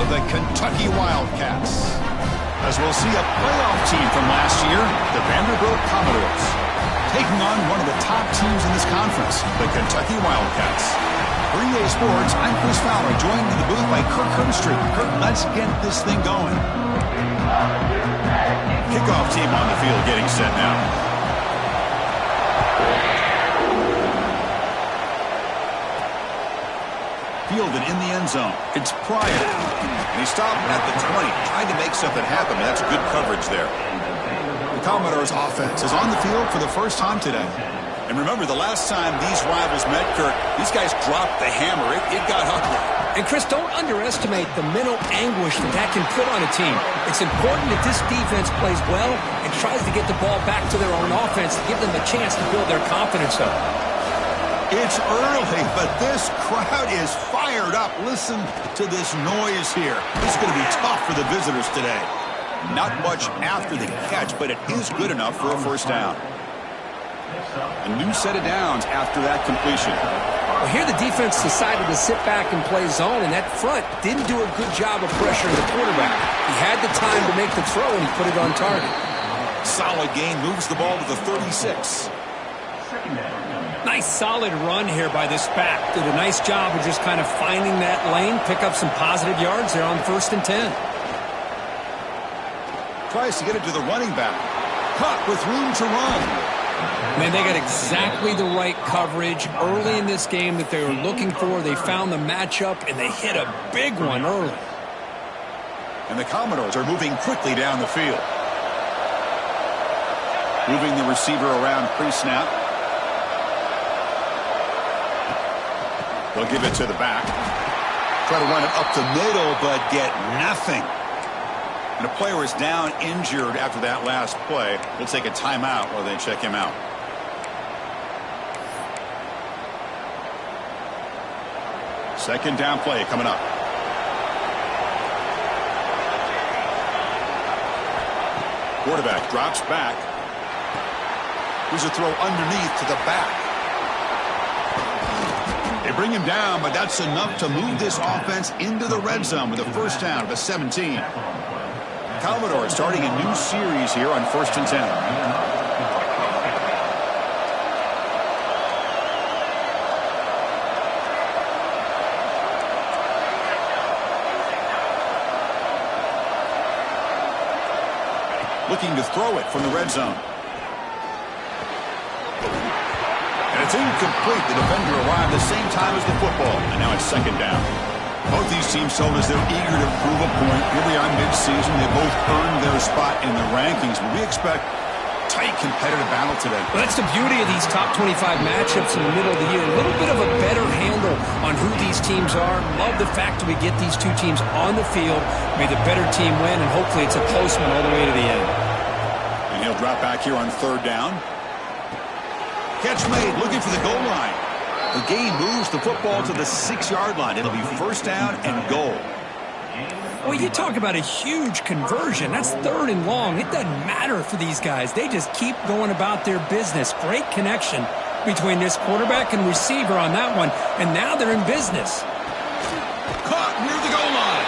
of the Kentucky Wildcats. As we'll see a playoff team from last year, the Vanderbilt Commodores, taking on one of the top teams in this conference, the Kentucky Wildcats. For EA Sports, I'm Chris Fowler, joined in the booth by Kirk Herbstreit. Kirk, let's get this thing going. Kickoff team on the field getting set now. Fielded in the end zone. It's Pryor. And he stopped at the 20, trying to make something happen, but that's good coverage there. The Commodores offense is on the field for the first time today. And remember, the last time these rivals met, Kirk, these guys dropped the hammer. It got ugly. And, Chris, don't underestimate the mental anguish that can put on a team. It's important that this defense plays well and tries to get the ball back to their own offense to give them a chance to build their confidence up. It's early, but this crowd is fired up. Listen to this noise here. This is going to be tough for the visitors today. Not much after the catch, but it is good enough for a first down. A new set of downs after that completion. Well, here the defense decided to sit back and play zone, and that front didn't do a good job of pressuring the quarterback. He had the time to make the throw, and he put it on target. Solid gain, moves the ball to the 36. Nice solid run here by this back. Did a nice job of just kind of finding that lane, pick up some positive yards there on 1st and 10. Tries to get it to the running back. Caught with room to run. Man, they got exactly the right coverage early in this game that they were looking for. They found the matchup, and they hit a big one early. And the Commodores are moving quickly down the field. Moving the receiver around pre-snap. They'll give it to the back. Try to run it up the middle, but get nothing. And a player is down injured after that last play. We'll take a timeout while they check him out. Second down play coming up. Quarterback drops back. Here's a throw underneath to the back. They bring him down, but that's enough to move this offense into the red zone with a first down of the 17. Commodore starting a new series here on 1st and 10. Looking to throw it from the red zone. And it's incomplete. The defender arrived the same time as the football, and now it's second down. Both these teams told us they're eager to prove a point. Here we are mid-season. They both earned their spot in the rankings, but we expect tight competitive battle today. Well, that's the beauty of these top 25 matchups in the middle of the year. A little bit of a better handle on who these teams are. Love the fact that we get these two teams on the field. May the better team win, and hopefully it's a close one all the way to the end. And he'll drop back here on 3rd down. Catch made, looking for the goal line. The gain moves the football to the 6-yard line. It'll be first down and goal. Well, you talk about a huge conversion. That's 3rd and long. It doesn't matter for these guys. They just keep going about their business. Great connection between this quarterback and receiver on that one. And now they're in business. Caught near the goal line.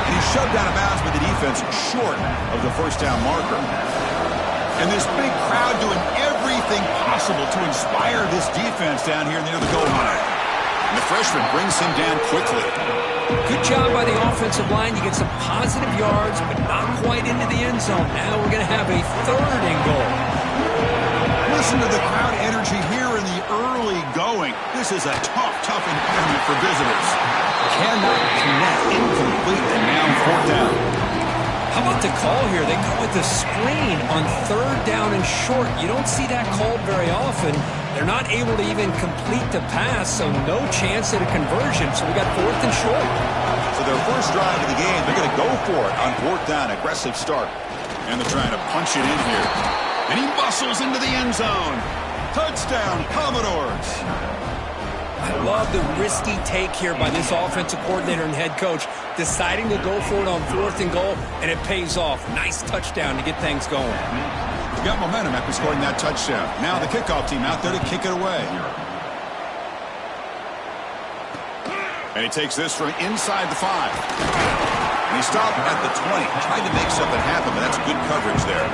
And he's shoved out of bounds by the defense short of the first down marker. And this big crowd doing everything possible to inspire this defense down here near the goal line. And the freshman brings him down quickly. Good job by the offensive line. You get some positive yards, but not quite into the end zone. Now we're going to have a 3rd and goal. Listen to the crowd energy here in the early going. This is a tough environment for visitors. Cannot connect, incomplete, and now 4th down. How about the call here? They go with the screen on 3rd down and short. You don't see that called very often. They're not able to even complete the pass, so no chance at a conversion. So we got 4th and short. So their first drive of the game, they're going to go for it on 4th down. Aggressive start. And they're trying to punch it in here. And he muscles into the end zone. Touchdown, Commodores. I love the risky take here by this offensive coordinator and head coach, deciding to go for it on 4th and goal, and it pays off. Nice touchdown to get things going. He got momentum after scoring that touchdown. Now the kickoff team out there to kick it away. And he takes this from inside the 5. He stopped at the 20, trying to make something happen, but that's good coverage there.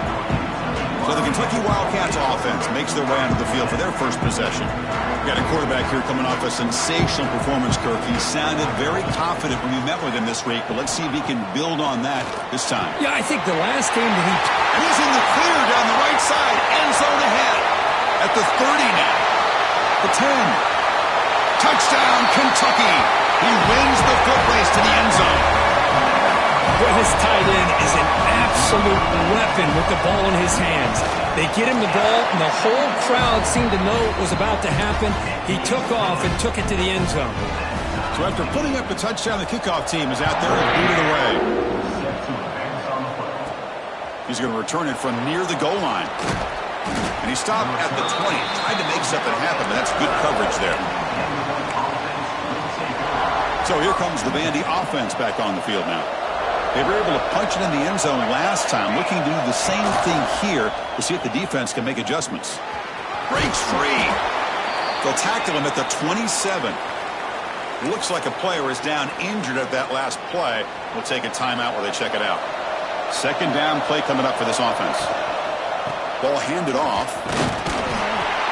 So the Kentucky Wildcats offense makes their way onto the field for their first possession. Got a quarterback here coming off a sensational performance, Kirk. He sounded very confident when we met with him this week, but let's see if he can build on that this time. Yeah, I think the last game that And he's in the clear down the right side, end zone ahead. At the 30 now. The 10. Touchdown, Kentucky. He wins the foot race to the end zone. Well, his tight end is an absolute weapon with the ball in his hands. They get him the ball, and the whole crowd seemed to know it was about to happen. He took off and took it to the end zone. So after putting up a touchdown, the kickoff team is out there and boot it away. He's going to return it from near the goal line. And he stopped at the 20, tried to make something happen, but that's good coverage there. So here comes the Vandy offense back on the field now. They were able to punch it in the end zone last time, looking to do the same thing here to see if the defense can make adjustments. Breaks free. They'll tackle him at the 27. Looks like a player is down injured at that last play. We'll take a timeout while they check it out. Second down play coming up for this offense. Ball handed off.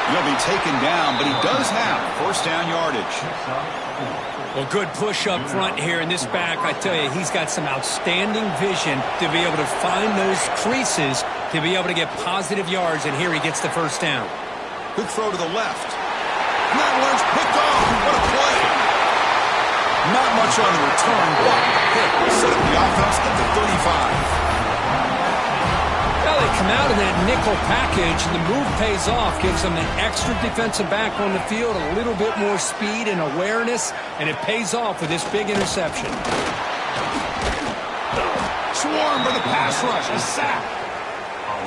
He'll be taken down, but he does have first down yardage. Well, good push up front here in this back. I tell you, he's got some outstanding vision to be able to find those creases to be able to get positive yards, and here he gets the first down. Good throw to the left. And that one's picked off. What a play. Not much on the return, but hit. Set up the offense at the 35. Well, they come out of that nickel package, and the move pays off, gives them an extra defensive back on the field, a little bit more speed and awareness, and it pays off with this big interception. Swarm for the pass rush, a sack.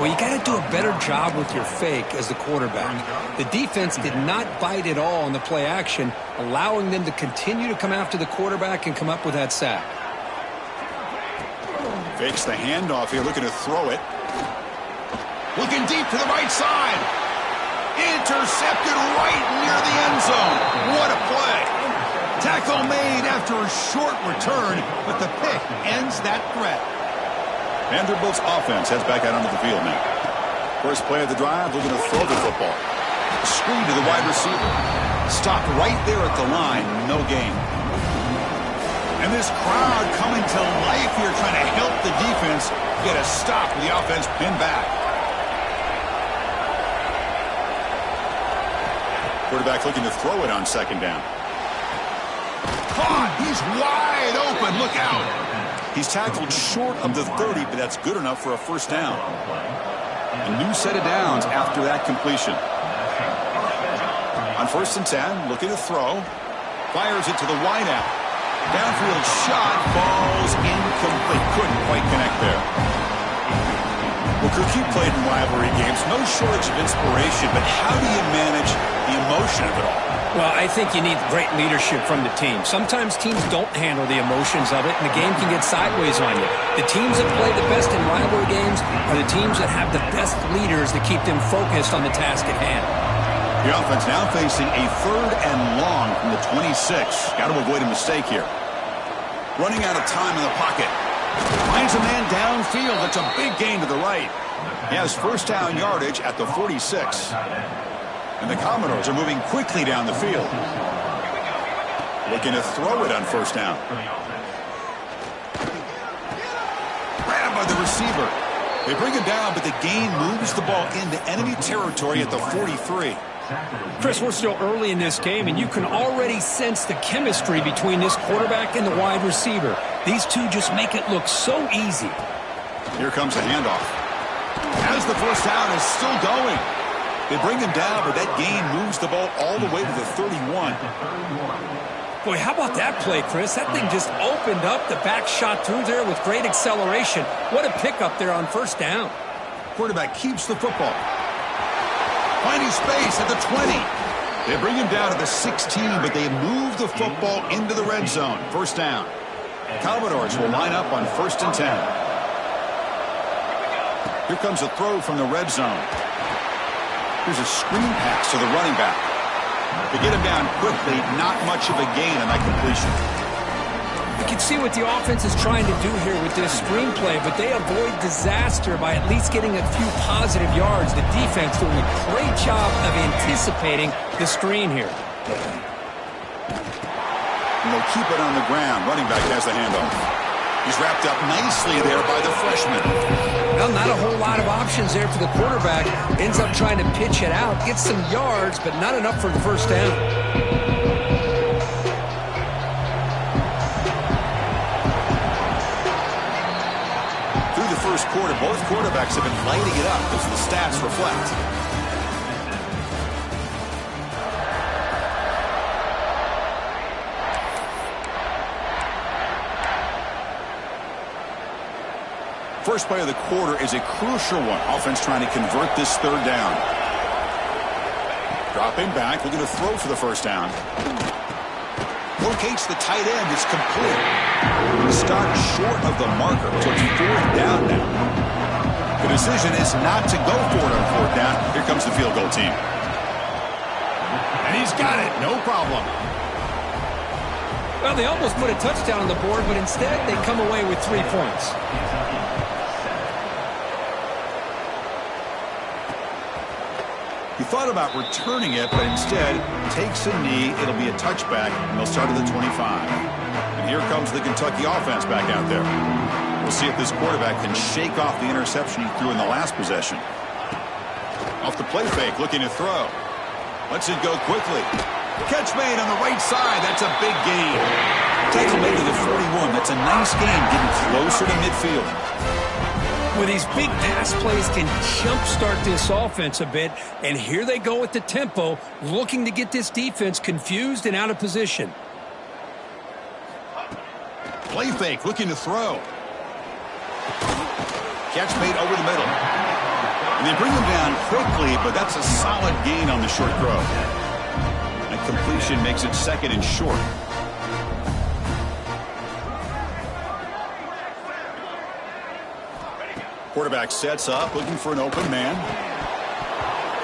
Well, you got to do a better job with your fake as the quarterback. The defense did not bite at all on the play action, allowing them to continue to come after the quarterback and come up with that sack. Fakes the handoff here, looking to throw it. Looking deep to the right side. Intercepted right near the end zone. What a play. Tackle made after a short return, but the pick ends that threat. Vanderbilt's offense heads back out onto the field now. First play of the drive, looking to throw the football. Screen to the wide receiver. Stopped right there at the line, no gain. And this crowd coming to life here, trying to help the defense get a stop with the offense pinned back. Quarterback looking to throw it on second down. Caught! He's wide open. Look out! He's tackled short of the 30, but that's good enough for a first down. A new set of downs after that completion. On 1st and 10, looking to throw. Fires it to the wideout. Downfield shot, falls incomplete. Couldn't quite connect there. Well, Kirk, you played in rivalry games. No shortage of inspiration, but how do you manage the emotion of it all? Well, I think you need great leadership from the team. Sometimes teams don't handle the emotions of it, and the game can get sideways on you. The teams that play the best in rivalry games are the teams that have the best leaders to keep them focused on the task at hand. The offense now facing a 3rd and long from the 26. Got to avoid a mistake here. Running out of time in the pocket. Finds a man downfield. That's a big gain to the right. He has first down yardage at the 46. And the Commodores are moving quickly down the field. Looking to throw it on first down. Grabbed by the receiver. They bring him down, but the gain moves the ball into enemy territory at the 43. Chris, we're still early in this game, and you can already sense the chemistry between this quarterback and the wide receiver. These two just make it look so easy. Here comes a handoff. As the first down is still going. They bring him down, but that gain moves the ball all the way to the 31. Boy, how about that play, Chris? That thing just opened up. The back shot through there with great acceleration. What a pickup there on first down. Quarterback keeps the football. Finding space at the 20. They bring him down to the 16, but they move the football into the red zone. First down. Commodores will line up on 1st and 10. Here comes a throw from the red zone. Here's a screen pass to the running back. To get him down quickly, not much of a gain on that completion. can see what the offense is trying to do here with this screenplay, but they avoid disaster by at least getting a few positive yards. The defense doing a great job of anticipating the screen here. And they'll keep it on the ground. Running back has the handoff. He's wrapped up nicely there by the freshman. Well, not a whole lot of options there for the quarterback. Ends up trying to pitch it out, gets some yards, but not enough for the first down. First quarter, both quarterbacks have been lighting it up as the stats reflect. First play of the quarter is a crucial one. Offense trying to convert this third down. Dropping back, looking to throw for the first down. Locates the tight end. It's complete. Start short of the marker, so it's fourth down now. The decision is not to go for it on fourth down. Here comes the field goal team. And he's got it. No problem. Well, they almost put a touchdown on the board, but instead they come away with 3 points. He thought about returning it, but instead takes a knee. It'll be a touchback, and they'll start at the 25. And here comes the Kentucky offense back out there. We'll see if this quarterback can shake off the interception he threw in the last possession. Off the play fake, looking to throw. Lets it go quickly. Catch made on the right side. That's a big gain. Tackle made to the 41. That's a nice gain, getting closer to midfield. Well, these big pass plays can jumpstart this offense a bit, and here they go with the tempo, looking to get this defense confused and out of position. Play fake, looking to throw. Catch made over the middle. And they bring him down quickly, but that's a solid gain on the short throw. That completion makes it second and short. Quarterback sets up, looking for an open man.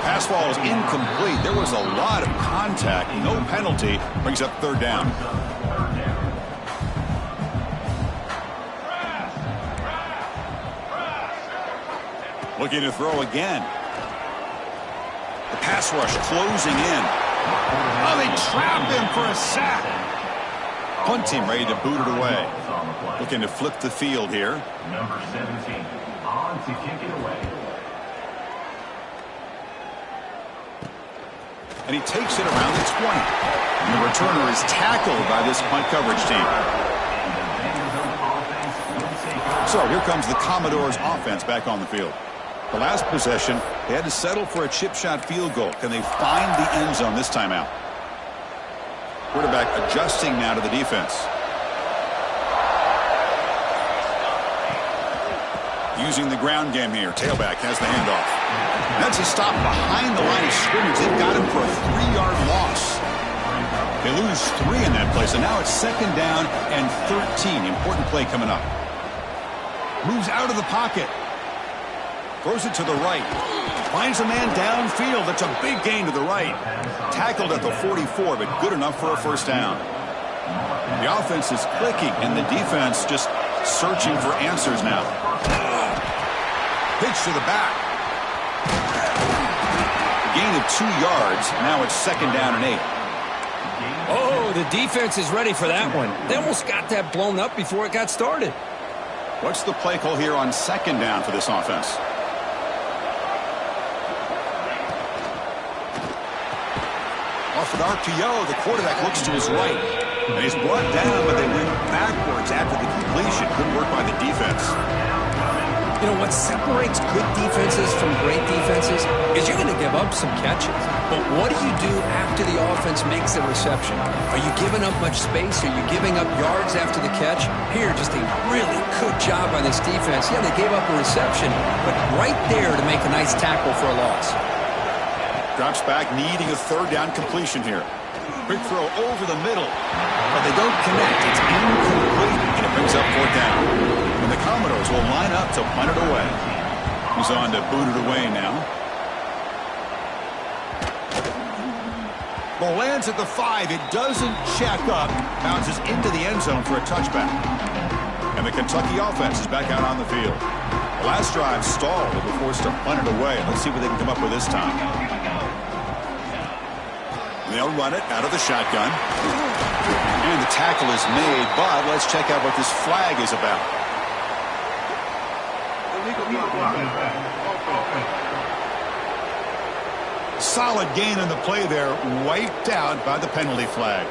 Pass ball is incomplete. There was a lot of contact. No penalty. Brings up third down. Looking to throw again. The pass rush closing in. Oh, they trapped him for a sack. Punt team ready to boot it away. Looking to flip the field here. Number 17. On to kick it away. And he takes it around the 20. And the returner is tackled by this punt coverage team. So here comes the Commodores offense back on the field. The last possession, they had to settle for a chip shot field goal. Can they find the end zone this time out? Quarterback adjusting now to the defense. Using the ground game here. Tailback has the handoff. That's a stop behind the line of scrimmage. They've got him for a 3-yard loss. They lose 3 in that place, and now it's second down and 13. Important play coming up. Moves out of the pocket. Throws it to the right. Finds a man downfield. That's a big gain to the right. Tackled at the 44, but good enough for a first down. The offense is clicking, and the defense just searching for answers now. Pitch to the back. Gain of 2 yards. Now it's second down and 8. Oh, the defense is ready for that one. They almost got that blown up before it got started. What's the play call here on second down for this offense? Off an RPO, the quarterback looks to his right. And he's brought down, but they went backwards after the completion. Good work by the defense. You know, what separates good defenses from great defenses is you're going to give up some catches. But what do you do after the offense makes the reception? Are you giving up much space? Are you giving up yards after the catch? Here, just a really good job by this defense. Yeah, they gave up a reception, but right there to make a nice tackle for a loss. Drops back, needing a third down completion here. Quick throw over the middle, but they don't connect. It's incomplete, and it brings up fourth down. And the Commodores will line up to punt it away. He's on to boot it away now. Ball lands at the 5. It doesn't check up. Bounces into the end zone for a touchback. And the Kentucky offense is back out on the field. The last drive stalled. They were forced to punt it away. Let's see what they can come up with this time. They'll run it out of the shotgun. And the tackle is made, but let's check out what this flag is about. Solid gain in the play there, wiped out by the penalty flag.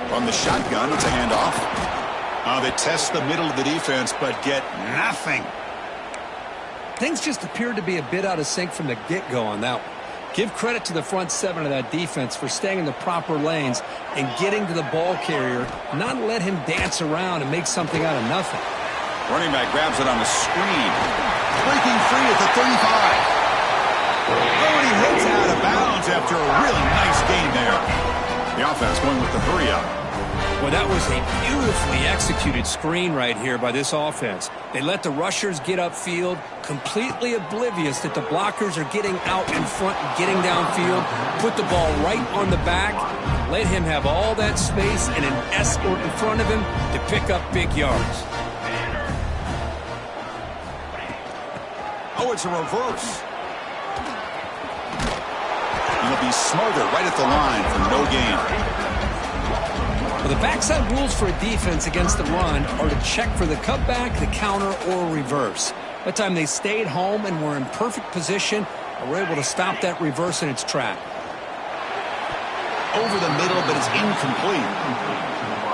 From the shotgun, it's a handoff. They test the middle of the defense, but get nothing. Things just appeared to be a bit out of sync from the get-go on that one. Give credit to the front seven of that defense for staying in the proper lanes and getting to the ball carrier, not let him dance around and make something out of nothing. Running back grabs it on the screen. Breaking free at the 35. Oh, and he heads out of bounds after a really nice gain there. The offense going with the hurry-up. Well, that was a beautifully executed screen right here by this offense. They let the rushers get upfield, completely oblivious that the blockers are getting out in front and getting downfield, put the ball right on the back, let him have all that space and an escort in front of him to pick up big yards. Oh, it's a reverse. He'll be smothered right at the line for no gain. Well, the backside rules for a defense against the run are to check for the cutback, the counter, or reverse. That time they stayed home and were in perfect position and were able to stop that reverse in its track. Over the middle, but it's incomplete.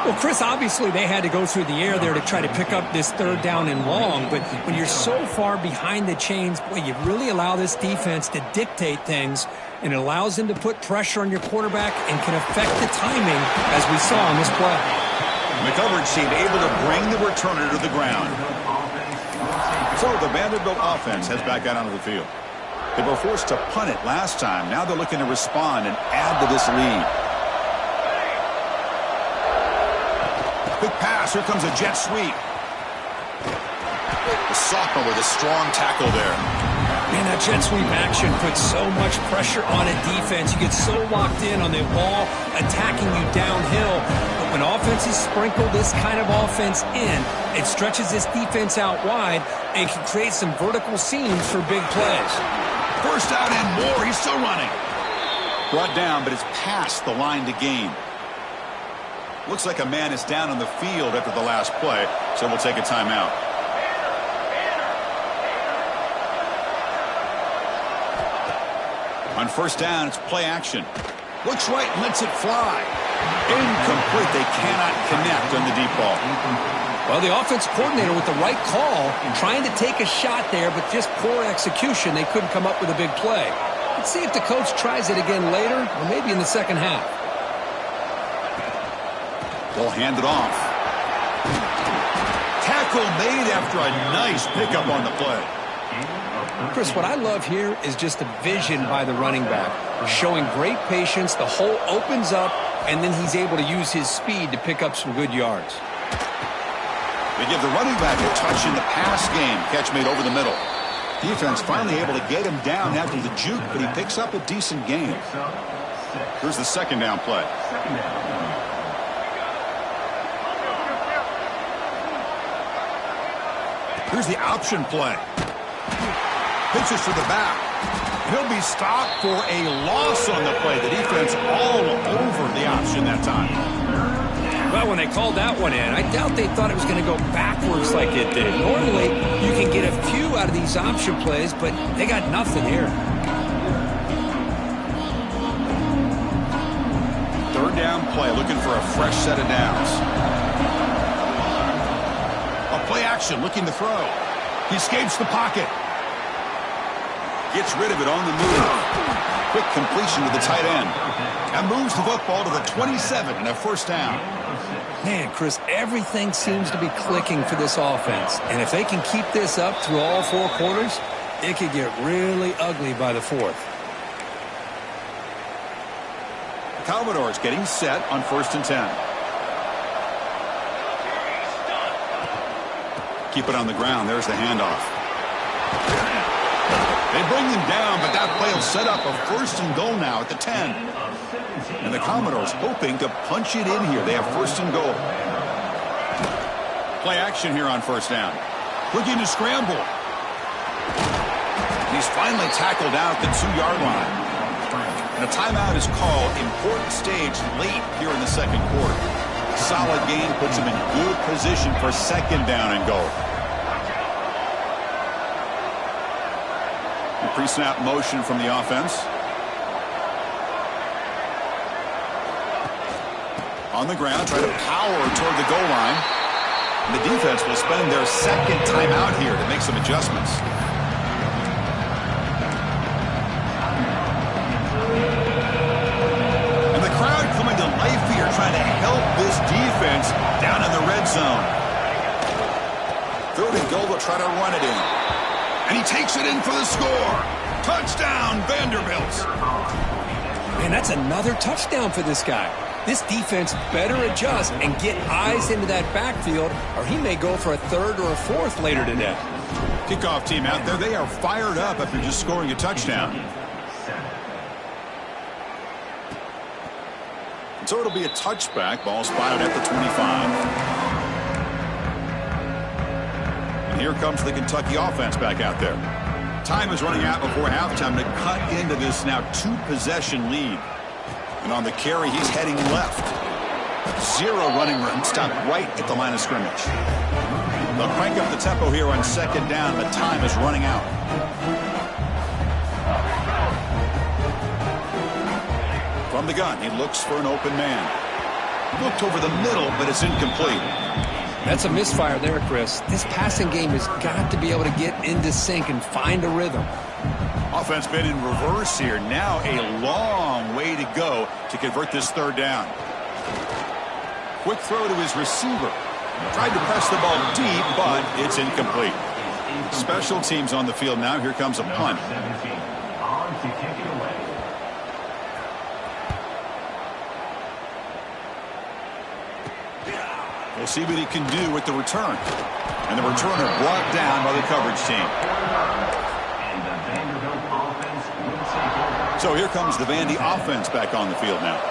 Well, Chris, obviously they had to go through the air there to try to pick up this third down and long, but when you're so far behind the chains, boy, you really allow this defense to dictate things, and it allows them to put pressure on your quarterback and can affect the timing, as we saw on this play. The coverage team able to bring the returner to the ground. So the Vanderbilt offense heads back out onto the field. They were forced to punt it last time. Now they're looking to respond and add to this lead. Quick pass. Here comes a jet sweep. The sophomore with a strong tackle there. Man, that jet sweep action puts so much pressure on a defense. You get so locked in on the ball attacking you downhill. But when offenses sprinkle this kind of offense in, it stretches this defense out wide and can create some vertical seams for big plays. First out and more. He's still running. Brought down, but it's past the line to gain. Looks like a man is down on the field after the last play, so we'll take a timeout. On first down, it's play action. Looks right, lets it fly. Incomplete. They cannot connect on the deep ball. Well, the offense coordinator with the right call, trying to take a shot there, but just poor execution. They couldn't come up with a big play. Let's see if the coach tries it again later, or maybe in the second half. They'll hand it off. Tackle made after a nice pickup on the play. Chris, what I love here is just the vision by the running back. Showing great patience, the hole opens up, and then he's able to use his speed to pick up some good yards. They give the running back a touch in the pass game. Catch made over the middle. Defense finally able to get him down after the juke, but he picks up a decent gain. Here's the second down play. Here's the option play. Pitches to the back. He'll be stopped for a loss on the play. The defense all over the option that time. Well, when they called that one in, I doubt they thought it was going to go backwards like it did. Normally, you can get a few out of these option plays, but they got nothing here. Third down play, looking for a fresh set of downs. A play action, looking to throw. He escapes the pocket. Gets rid of it on the move. Quick completion to the tight end. And moves the football to the 27 and a first down. Man, Chris, everything seems to be clicking for this offense. And if they can keep this up through all four quarters, it could get really ugly by the fourth. The Commodores getting set on 1st and 10. keep it on the ground. There's the handoff. They bring them down, but that play will set up a first and goal now at the 10. And the Commodores hoping to punch it in here. They have first and goal. Play action here on first down. Looking to scramble. He's finally tackled out at the 2-yard line. And a timeout is called. Important stage late here in the second quarter. Solid game puts him in good position for second down and goal. Pre-snap motion from the offense. On the ground, try to power toward the goal line. And the defense will spend their second timeout here to make some adjustments. And the crowd coming to life here, trying to help this defense down in the red zone. Third and goal, they'll try to run it in. And he takes it in for the score. Touchdown, Vanderbilt. Man, that's another touchdown for this guy. This defense better adjust and get eyes into that backfield, or he may go for a third or a fourth later today. Kickoff team out there, they are fired up after just scoring a touchdown. And so it'll be a touchback. Ball spotted at the 25. And here comes the Kentucky offense back out there. Time is running out before halftime to cut into this now 2-possession lead. And on the carry, he's heading left. 0 running room, stopped right at the line of scrimmage. They'll crank up the tempo here on second down. The time is running out. From the gun, he looks for an open man. Looked over the middle, but it's incomplete. That's a misfire there, Chris. This passing game has got to be able to get into sync and find a rhythm. Offense been in reverse here. Now a long way to go to convert this third down. Quick throw to his receiver. Tried to press the ball deep, but it's incomplete. Special teams on the field now. Here comes a punt. On to kick it away. We'll see what he can do with the return. And the returner brought down by the coverage team. And the Vanderbilt offense will take over. So here comes the Vandy offense back on the field now.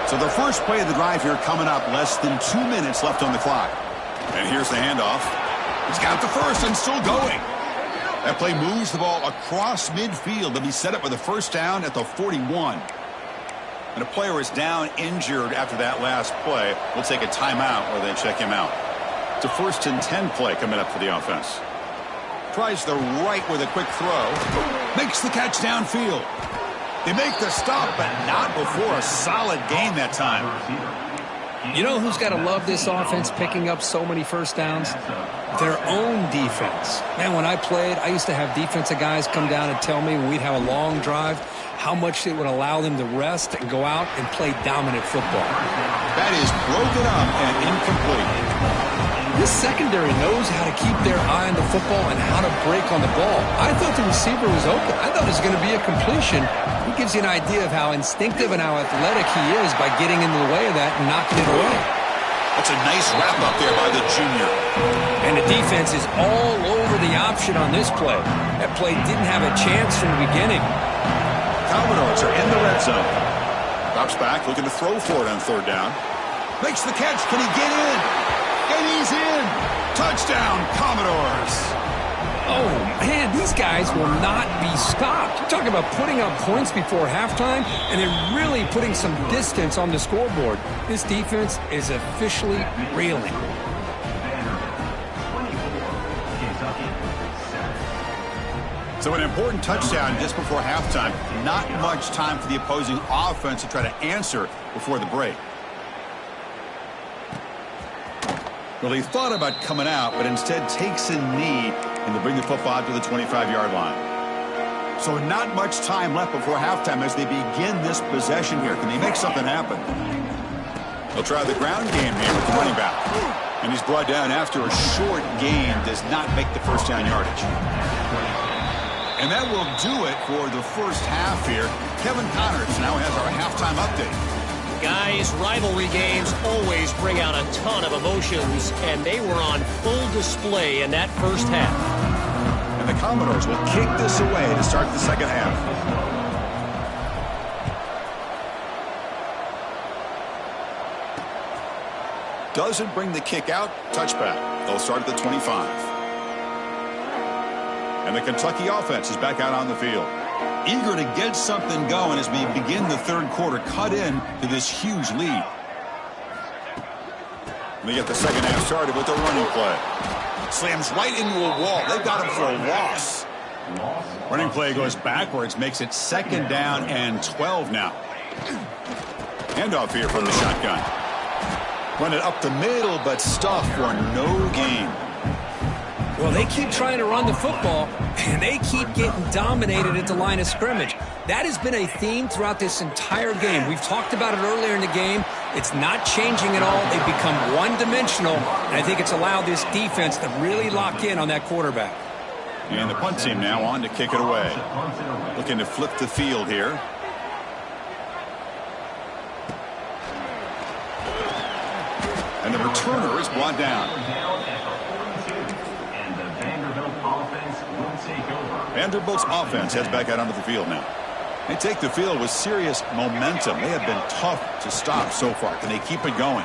So the first play of the drive here coming up. Less than 2 minutes left on the clock. And here's the handoff. He's got the first and still going. That play moves the ball across midfield to be set up with a first down at the 41. And a player is down injured after that last play. We'll take a timeout where they check him out. It's a 1st and 10 play coming up for the offense. Tries the right with a quick throw. Makes the catch downfield. They make the stop, but not before a solid gain that time. You know who's got to love this offense picking up so many first downs? Their own defense. Man, when I played, I used to have defensive guys come down and tell me when we'd have a long drive how much it would allow them to rest and go out and play dominant football. That is broken up and incomplete. This secondary knows how to keep their eye on the football and how to break on the ball. I thought the receiver was open. I thought it was going to be a completion. It gives you an idea of how instinctive and how athletic he is by getting into the way of that and knocking it away. That's a nice wrap up there by the junior. And the defense is all over the option on this play. That play didn't have a chance from the beginning. Commodores are in the red zone. Drops back, looking to throw for it on third down. Makes the catch. Can he get in? And he's in. Touchdown, Commodores. Oh, man, these guys will not be stopped. You're talking about putting up points before halftime, and they're really putting some distance on the scoreboard. This defense is officially reeling. So an important touchdown just before halftime. Not much time for the opposing offense to try to answer before the break. Well, he thought about coming out, but instead takes a knee and will bring the football out to the 25-yard line. So not much time left before halftime as they begin this possession here. Can they make something happen? They'll try the ground game here with the running back. And he's brought down after a short gain, does not make the first down yardage. And that will do it for the first half here. Kevin Connors now has our halftime update. Guys, rivalry games always bring out a ton of emotions, and they were on full display in that first half. And the Commodores will kick this away to start the second half. Doesn't bring the kick out. Touchback. They'll start at the 25. And the Kentucky offense is back out on the field. Eager to get something going as we begin the third quarter. Cut in to this huge lead. And they get the second half started with a running play. Slams right into a wall. They've got him for a loss. Running play goes backwards. Makes it second down and 12 now. Handoff here from the shotgun. Run it up the middle, but stuffed for no gain. Well, they keep trying to run the football, and they keep getting dominated at the line of scrimmage. That has been a theme throughout this entire game. We've talked about it earlier in the game. It's not changing at all. They've become one-dimensional, and I think it's allowed this defense to really lock in on that quarterback. And the punt team now on to kick it away. Looking to flip the field here. And the returner is brought down. Vanderbilt's offense heads back out onto the field now. They take the field with serious momentum. They have been tough to stop so far. Can they keep it going?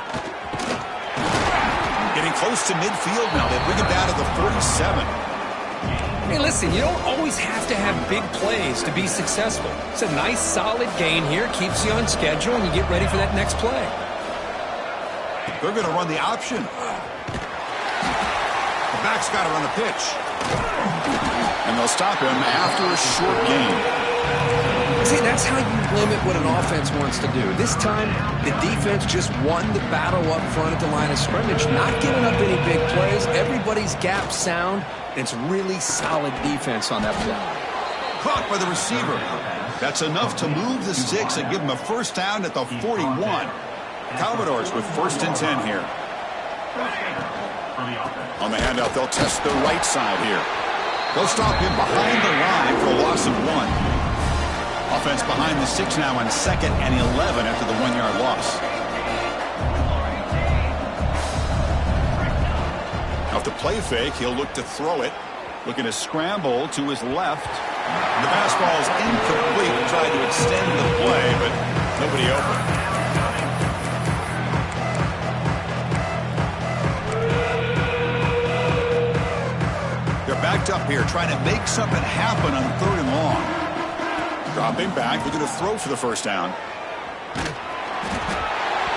Getting close to midfield now. They bring it down to the 47. Hey, listen, you don't always have to have big plays to be successful. It's a nice, solid gain here. Keeps you on schedule, and you get ready for that next play. They're going to run the option. The back's got to run the pitch. And they'll stop him after a short gain. See, that's how you limit what an offense wants to do. This time, the defense just won the battle up front at the line of scrimmage, not giving up any big plays. Everybody's gap sound. It's really solid defense on that play. Caught by the receiver. That's enough to move the sticks and give him a first down at the 41. Commodores with 1st and 10 here. On the handoff, they'll test the right side here. They'll stop him behind the line for a loss of 1. Offense behind the 6 now on 2nd and 11 after the 1-yard loss. Off the play fake, he'll look to throw it. Looking to scramble to his left. The fastball is incomplete. Tried to extend the play, but nobody open. Backed up here, trying to make something happen on 3rd and long. Dropping back, looking to throw for the first down.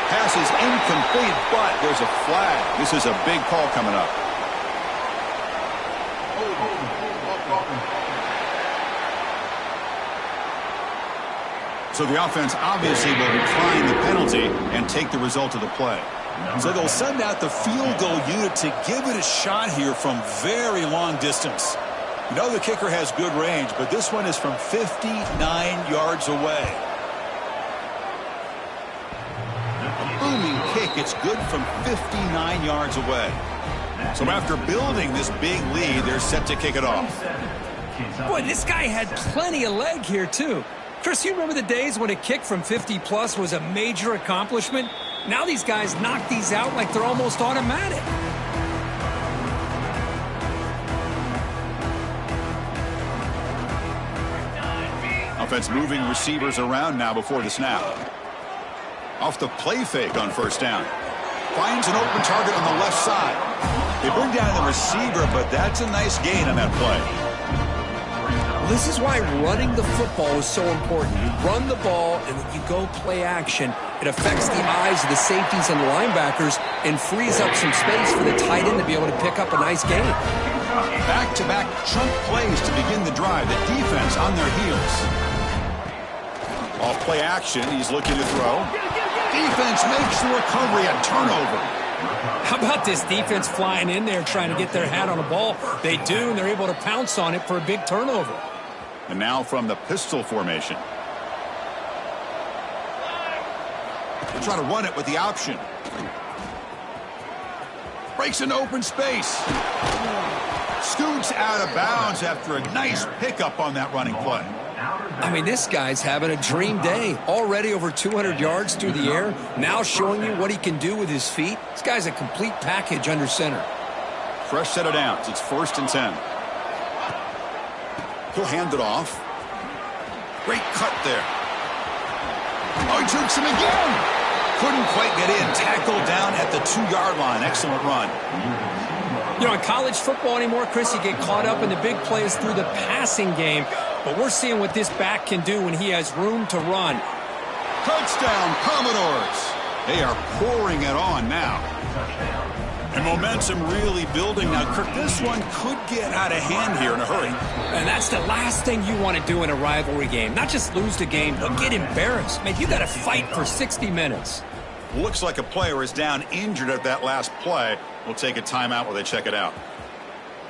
Pass is incomplete, but there's a flag. This is a big call coming up. So the offense obviously will decline the penalty and take the result of the play. So they'll send out the field goal unit to give it a shot here from very long distance. You know the kicker has good range, but this one is from 59 yards away. A booming kick. It's good from 59 yards away. So after building this big lead, they're set to kick it off. Boy, this guy had plenty of leg here, too. Chris, you remember the days when a kick from 50-plus was a major accomplishment? Now these guys knock these out like they're almost automatic. Offense moving receivers around now before the snap. Off the play fake on 1st down. Finds an open target on the left side. They bring down the receiver, but that's a nice gain on that play. This is why running the football is so important. You run the ball, and when you go play action, it affects the eyes of the safeties and the linebackers and frees up some space for the tight end to be able to pick up a nice gain. Back-to-back chunk plays to begin the drive. The defense on their heels. Off play action, he's looking to throw. Defense makes the recovery, a turnover. How about this defense flying in there trying to get their hat on the ball? They do, and they're able to pounce on it for a big turnover. And now from the pistol formation. They try to run it with the option. Breaks an open space. Scoots out of bounds after a nice pickup on that running play. I mean, this guy's having a dream day. Already over 200 yards through the air. Now showing you what he can do with his feet. This guy's a complete package under center. Fresh set of downs. It's 1st and 10. He'll hand it off. Great cut there. Oh, he jukes him again. Couldn't quite get in. Tackled down at the 2-yard line. Excellent run. You know, in college football anymore, Chris, you get caught up in the big plays through the passing game. But we're seeing what this back can do when he has room to run. Touchdown, Commodores. They are pouring it on now. And momentum really building. Now, Kirk, this one could get out of hand here in a hurry. And that's the last thing you want to do in a rivalry game. Not just lose the game, but get embarrassed. Man, you got to fight for 60 minutes. Looks like a player is down injured at that last play. We'll take a timeout while they check it out.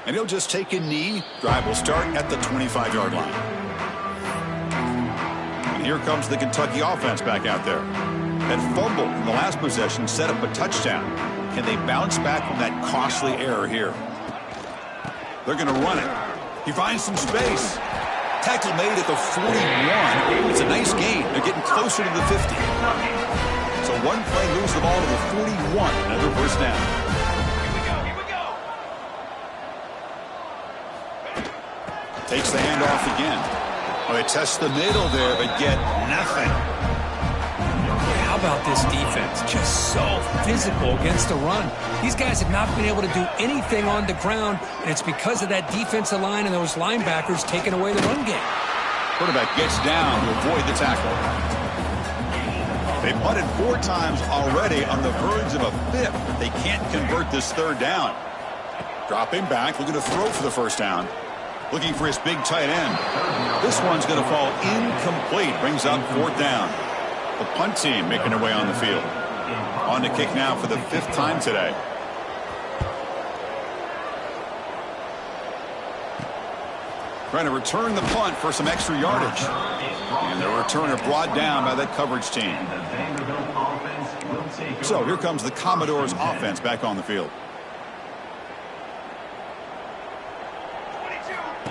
And he'll just take a knee. Drive will start at the 25-yard line. And here comes the Kentucky offense back out there. That fumble in the last possession set up a touchdown. Can they bounce back from that costly error here? They're going to run it. He finds some space. Tackle made at the 41. It's a nice gain. They're getting closer to the 50. So one play moves the ball to the 41. Another first down. Here we go. Takes the handoff again. Well, they test the middle there, but get nothing. How about this defense? Just so physical against the run. These guys have not been able to do anything on the ground, and it's because of that defensive line and those linebackers taking away the run game. Quarterback gets down to avoid the tackle. They punted 4 times already on the verge of a 5th. They can't convert this 3rd down. Dropping back, looking to throw for the first down. Looking for his big tight end. This one's going to fall incomplete. Brings up 4th down. The punt team making their way on the field. On to kick now for the 5th time today. Trying to return the punt for some extra yardage. And the returner brought down by that coverage team. So here comes the Commodores offense back on the field.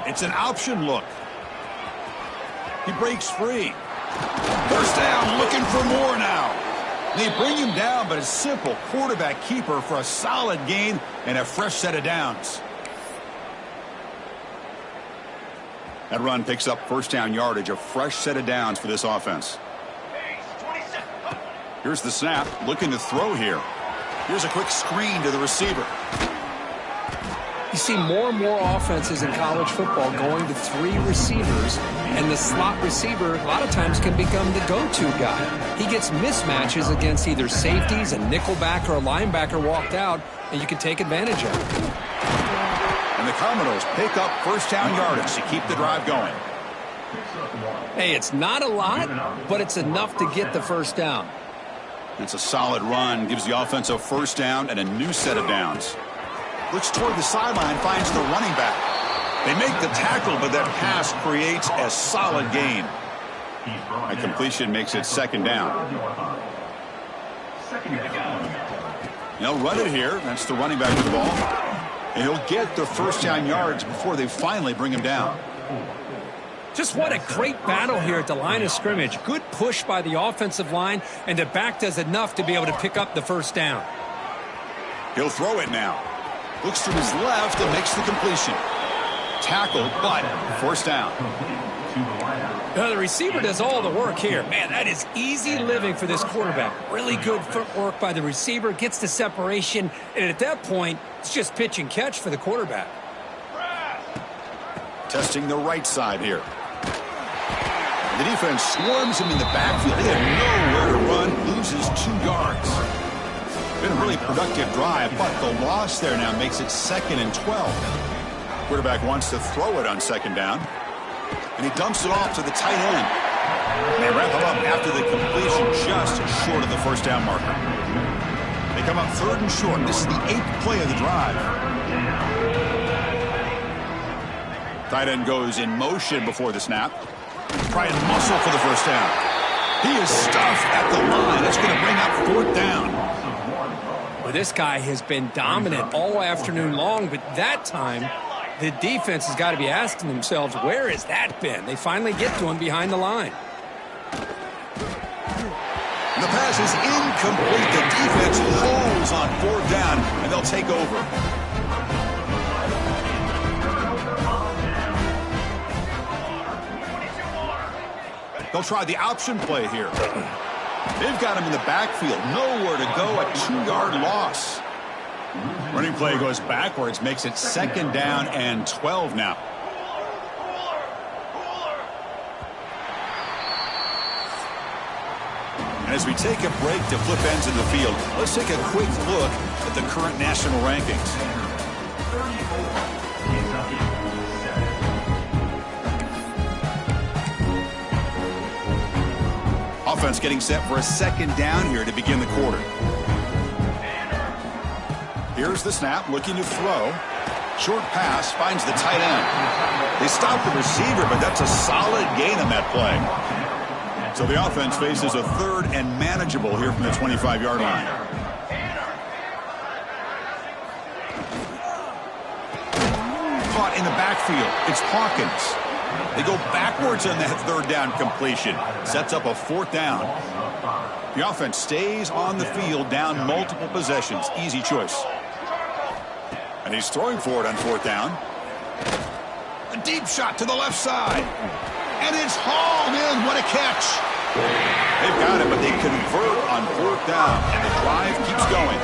It's an option look. He breaks free. First down, looking for more now. They bring him down, but a simple quarterback keeper for a solid gain and a fresh set of downs. That run picks up first down yardage, a fresh set of downs for this offense. Here's the snap, looking to throw here. Here's a quick screen to the receiver. You see more and more offenses in college football going to 3 receivers, and the slot receiver a lot of times can become the go-to guy. He gets mismatches against either safeties, a nickelback, or a linebacker walked out, and you can take advantage of it. And the Commodores pick up first down yardage to keep the drive going. Hey, it's not a lot, but it's enough to get the first down. It's a solid run, gives the offense a first down and a new set of downs. Looks toward the sideline, finds the running back. They make the tackle, but that pass creates a solid gain. A completion makes it 2nd down. They'll run it here. That's the running back with the ball. And he'll get the first down yards before they finally bring him down. Just what a great battle here at the line of scrimmage. Good push by the offensive line, and the back does enough to be able to pick up the first down. He'll throw it now. Looks to his left and makes the completion. Tackled, but first down. Now, the receiver does all the work here. Man, that is easy living for this quarterback. Really good footwork by the receiver, gets the separation, and at that point, it's just pitch and catch for the quarterback. Testing the right side here. The defense swarms him in the backfield. They have nowhere to run, loses 2 yards. Been a really productive drive, but the loss there now makes it 2nd and 12. Quarterback wants to throw it on 2nd down, and he dumps it off to the tight end. And they wrap him up after the completion just short of the first down marker. They come up 3rd and short. This is the 8th play of the drive. Tight end goes in motion before the snap. Try and muscle for the first down. He is stuffed at the line. That's going to bring up 4th down. Well, this guy has been dominant all afternoon long, but that time The defense has got to be asking themselves, where has that been? They finally get to him behind the line. The pass is incomplete. The defense holds on 4th down, and they'll take over. They'll try the option play here. They've got him in the backfield. Nowhere to go, a 2-yard loss. Running play goes backwards, makes it 2nd down and 12 now. And as we take a break to flip ends in the field, let's take a quick look at the current national rankings. Offense getting set for a 2nd down here to begin the quarter. Here's the snap, looking to throw. Short pass, finds the tight end. They stop the receiver, but that's a solid gain on that play. So the offense faces a 3rd and manageable here from the 25-yard line. Caught in the backfield. It's Hawkins. They go backwards on that 3rd down completion. Sets up a 4th down. The offense stays on the field, down multiple possessions. Easy choice. And he's throwing for it on 4th down. A deep shot to the left side. And it's hauled in. What a catch. They've got it, but they convert on 4th down. And the drive keeps going.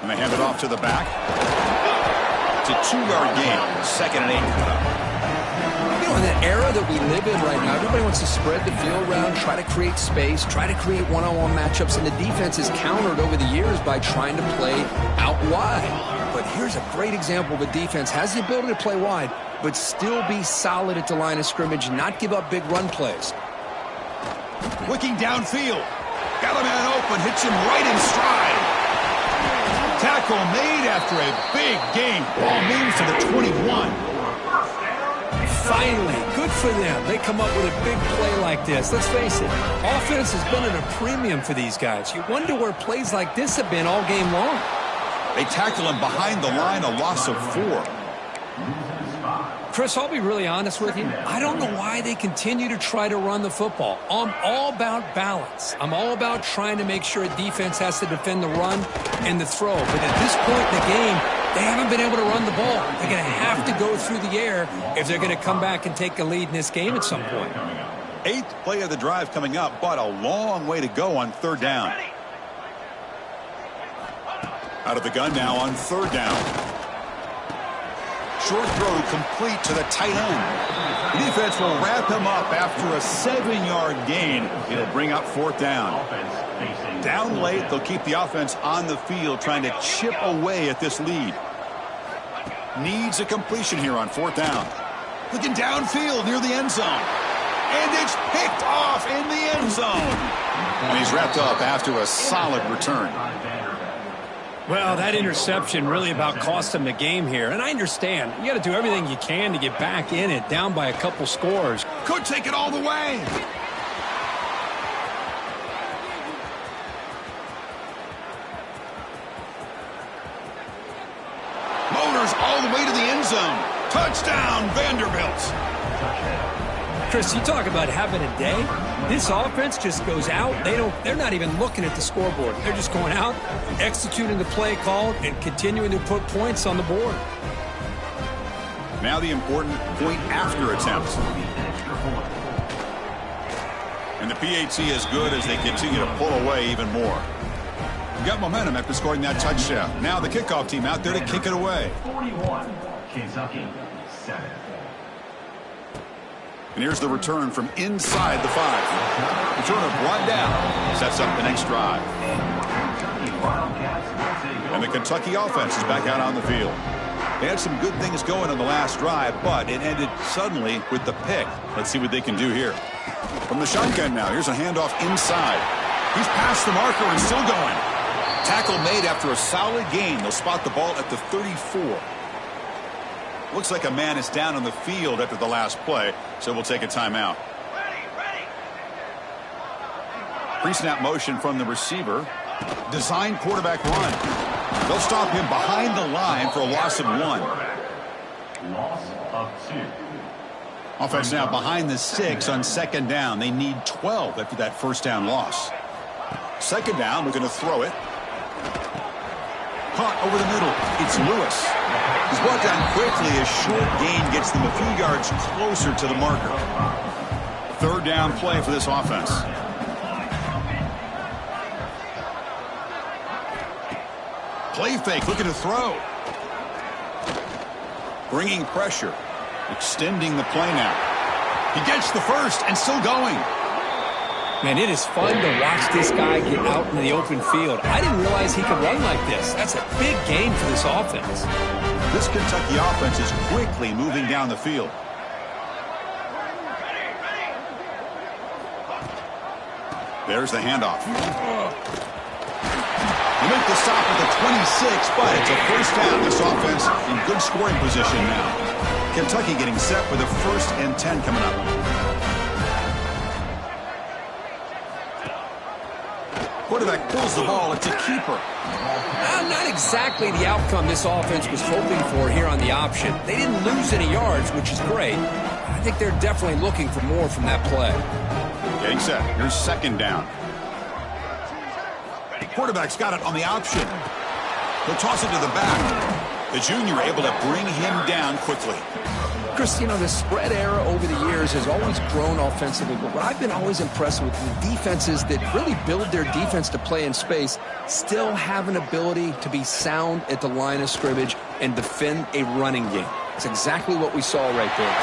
And they hand it off to the back. It's a 2-yard gain. 2nd and 8. You know, in the era that we live in right now, everybody wants to spread the field around, try to create space, try to create one-on-one matchups, and the defense is countered over the years by trying to play out wide. But here's a great example of a defense has the ability to play wide, but still be solid at the line of scrimmage, not give up big run plays. Looking downfield. Got a man open, hits him right in stride. Tackle made after a big gain. Ball moves to the 21. Finally, good for them. They come up with a big play like this. Let's face it, offense has been at a premium for these guys. You wonder where plays like this have been all game long. They tackle him behind the line, a loss of 4. Chris, I'll be really honest with you. I don't know why they continue to try to run the football. I'm all about balance. I'm all about trying to make sure a defense has to defend the run and the throw. But at this point in the game, they haven't been able to run the ball. They're going to have to go through the air if they're going to come back and take a lead in this game at some point. 8th play of the drive coming up, but a long way to go on 3rd down. Out of the gun now on 3rd down. Short throw complete to the tight end. The defense will wrap him up after a 7-yard gain. It'll bring up 4th down. Down late, they'll keep the offense on the field trying to chip away at this lead. Needs a completion here on 4th down. Looking downfield near the end zone. And it's picked off in the end zone. And he's wrapped up after a solid return. Well, that interception really about cost them the game here. And I understand. You got to do everything you can to get back in it, down by a couple scores. Could take it all the way. Motors all the way to the end zone. Touchdown, Vanderbilt. Chris, you talk about having a day. This offense just goes out. They're not even looking at the scoreboard. They're just going out, executing the play called, and continuing to put points on the board. Now the important point after attempt. And the PAT is good as they continue to pull away even more. We've got momentum after scoring that touchdown. Now the kickoff team out there to kick it away. 41, Kentucky, 7. And here's the return from inside the 5. Returner brought down. Sets up the next drive. And the Kentucky offense is back out on the field. They had some good things going on the last drive, but it ended suddenly with the pick. Let's see what they can do here. From the shotgun now, here's a handoff inside. He's past the marker and still going. Tackle made after a solid gain. They'll spot the ball at the 34. Looks like a man is down on the field after the last play, so we'll take a timeout. Pre-snap motion from the receiver. Design quarterback run. They'll stop him behind the line for a loss of 1. Loss of 2. Offense now behind the 6 on second down. They need 12 after that first down loss. Second down, we're going to throw it. Caught over the middle. It's Lewis. He's brought down quickly. A short gain gets them a few yards closer to the marker. Third down play for this offense. Play fake, looking to throw. Bringing pressure. Extending the play now. He gets the first and still going. Man, it is fun to watch this guy get out in the open field. I didn't realize he could run like this. That's a big gain for this offense. This Kentucky offense is quickly moving down the field. There's the handoff. You make the stop at the 26, but it's a first down. This offense in good scoring position now. Kentucky getting set for the 1st and 10 coming up. Quarterback pulls the ball. It's a keeper. Not exactly the outcome this offense was hoping for here on the option. They didn't lose any yards, which is great. I think they're definitely looking for more from that play. Getting set. Here's second down. Quarterback's got it on the option. He'll toss it to the back. The junior able to bring him down quickly. Chris, you know, the spread era over the years has always grown offensively, but what I've been always impressed with the defenses that really build their defense to play in space still have an ability to be sound at the line of scrimmage and defend a running game. It's exactly what we saw right there.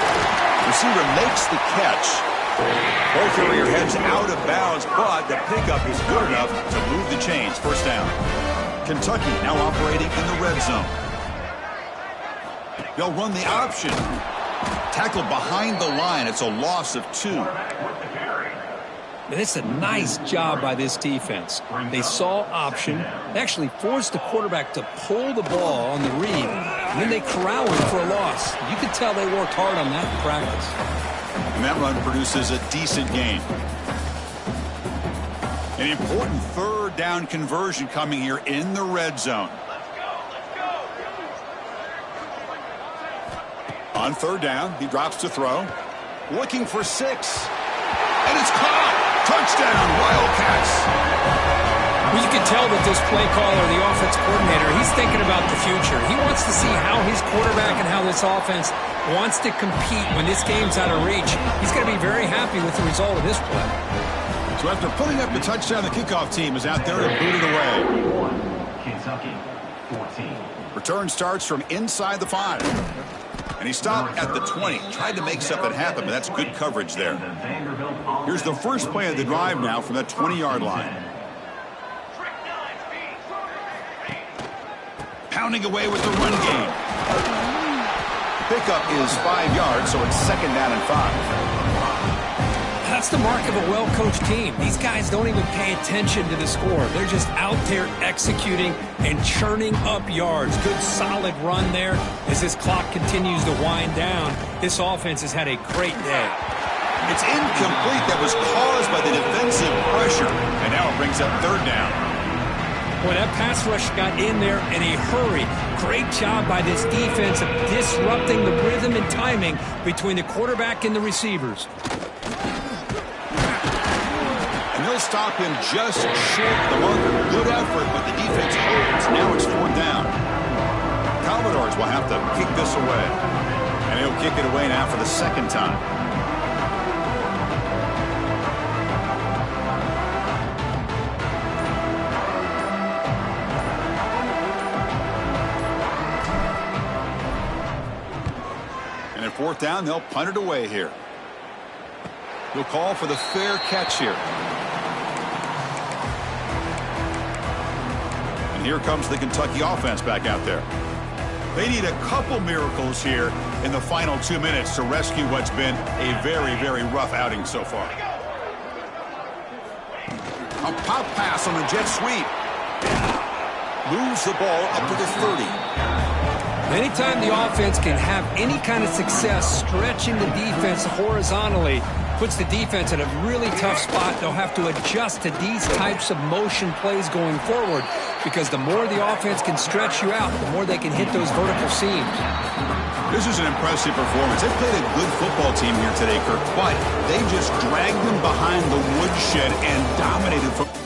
Receiver makes the catch. Ball carrier heads out of bounds, but the pickup is good enough to move the chains. First down. Kentucky now operating in the red zone. They'll run the option. Tackled behind the line. It's a loss of 2. And it's a nice job by this defense. They saw option. They actually forced the quarterback to pull the ball on the read. And then they corral him for a loss. You could tell they worked hard on that in practice. And that run produces a decent gain. An important third down conversion coming here in the red zone. On third down, he drops to throw. Looking for 6. And it's caught. Touchdown, Wildcats. Well, you can tell that this play caller, the offense coordinator, he's thinking about the future. He wants to see how his quarterback and how this offense wants to compete when this game's out of reach. He's going to be very happy with the result of this play. So after putting up the touchdown, the kickoff team is out there to boot it away. Kentucky 14. Return starts from inside the 5. And he stopped at the 20. Tried to make something happen, but that's good coverage there. Here's the first play of the drive now from that 20-yard line. Pounding away with the run game. Pickup is 5 yards, so it's second down and 5. That's the mark of a well-coached team. These guys don't even pay attention to the score. They're just out there executing and churning up yards. Good, solid run there as this clock continues to wind down. This offense has had a great day. It's incomplete. That was caused by the defensive pressure. And now it brings up third down. Boy, that pass rush got in there in a hurry. Great job by this defense of disrupting the rhythm and timing between the quarterback and the receivers. And they'll stop him just short of the marker. Good effort, but the defense holds. Now it's fourth down. Commodores will have to kick this away. And he'll kick it away now for the second time. And at fourth down, they'll punt it away here. He'll call for the fair catch here. And here comes the Kentucky offense back out there. They need a couple miracles here in the final 2 minutes to rescue what's been a very, very rough outing so far. A pop pass on the jet sweep. Moves the ball up to the 30. Anytime the offense can have any kind of success stretching the defense horizontally, Puts the defense in a really tough spot. They'll have to adjust to these types of motion plays going forward because the more the offense can stretch you out, the more they can hit those vertical seams. This is an impressive performance. They played a good football team here today, Kirk, but they just dragged them behind the woodshed and dominated.